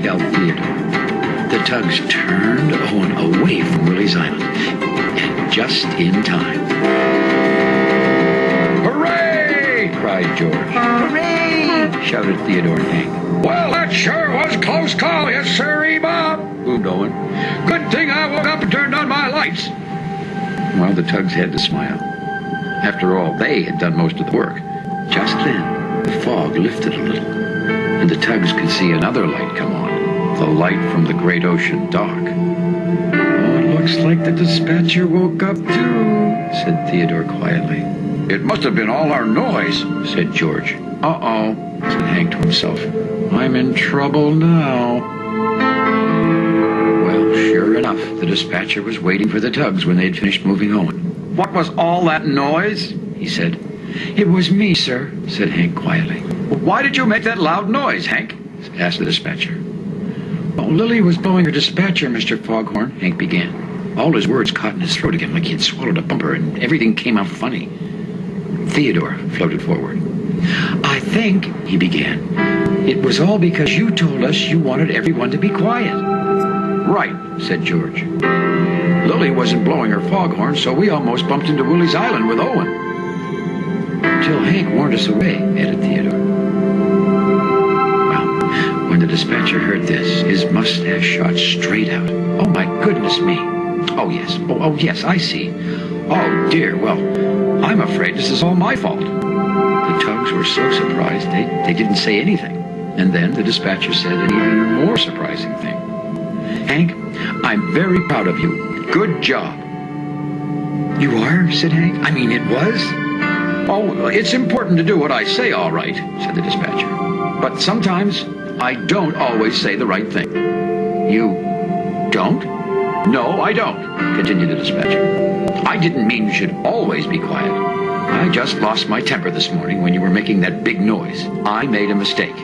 yelled Theodore. The tugs turned Owen away from Willie's Island, and just in time. "Hooray!" cried George. "Hooray!" shouted Theodore and Hank. "Well, that sure was a close call, yes, sirree, Bob," boomed Owen. "Good thing I woke up and turned on my lights." Well, the tugs had to smile. After all, they had done most of the work. Just then, the fog lifted a little, and the tugs could see another light come on. The light from the great ocean dock. "Oh, it looks like the dispatcher woke up too," said Theodore quietly. "It must have been all our noise," said George. "Uh-oh," said Hank to himself. "I'm in trouble now." Well, sure enough, the dispatcher was waiting for the tugs when they had finished moving Owen. "What was all that noise?" he said. "It was me, sir," said Hank quietly. "Why did you make that loud noise, Hank?" asked the dispatcher. "Oh, Lily was blowing her dispatcher, Mr. Foghorn," Hank began. All his words caught in his throat again like he had swallowed a bumper, and everything came out funny. Theodore floated forward. "I think," he began, "it was all because you told us you wanted everyone to be quiet." "Right," said George. "Lily wasn't blowing her foghorn, so we almost bumped into Willie's Island with Owen." "Until Hank warned us away," added Theodore. Well, when the dispatcher heard this, his mustache shot straight out. "Oh, my goodness me. Oh, yes. Oh, yes, I see. Oh, dear. Well, I'm afraid this is all my fault." The tugs were so surprised they didn't say anything. And then the dispatcher said an even more surprising thing. "Hank, I'm very proud of you. Good job." "You are?" said Hank. "I mean, it was?" "Oh, it's important to do what I say, all right," said the dispatcher. "But sometimes I don't always say the right thing." "You don't?" "No, I don't," continued the dispatcher. "I didn't mean you should always be quiet. I just lost my temper this morning when you were making that big noise. I made a mistake,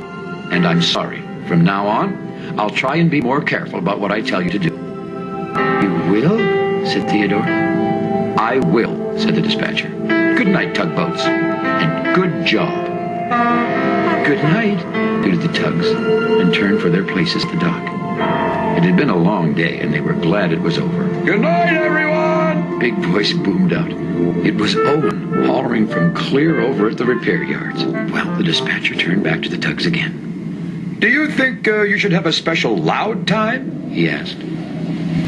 and I'm sorry. From now on, I'll try and be more careful about what I tell you to do." "You will?" said Theodore. "I will," said the dispatcher. "Good night, tugboats, and good job." "Good night," tooted the tugs, and turned for their places at the dock. It had been a long day, and they were glad it was over. "Good night, everyone!" Big voice boomed out. It was Owen, hollering from clear over at the repair yards. Well, the dispatcher turned back to the tugs again. "Do you think you should have a special loud time?" he asked.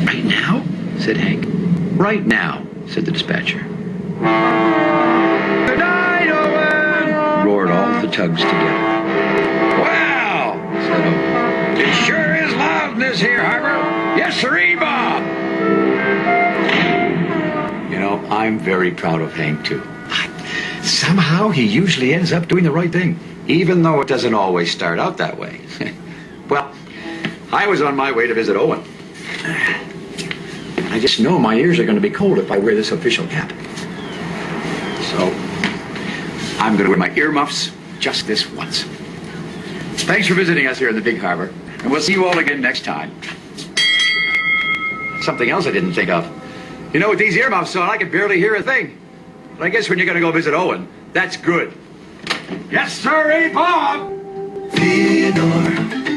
"Right now?" said Hank. "Right now," said the dispatcher. "Good night, Owen!" roared all the tugs together. "Wow!" said Owen. "It sure is loud in this here harbor. Yes, sirree, Bob." You know, I'm very proud of Hank, too. Somehow he usually ends up doing the right thing, even though it doesn't always start out that way. Well, I was on my way to visit Owen. I just know my ears are going to be cold if I wear this official cap. So, I'm going to wear my earmuffs just this once. Thanks for visiting us here in the Big Harbor, and we'll see you all again next time. Something else I didn't think of. You know, with these earmuffs on, I can barely hear a thing. But I guess when you're going to go visit Owen, that's good. Yes, sirree, Bob. Theodore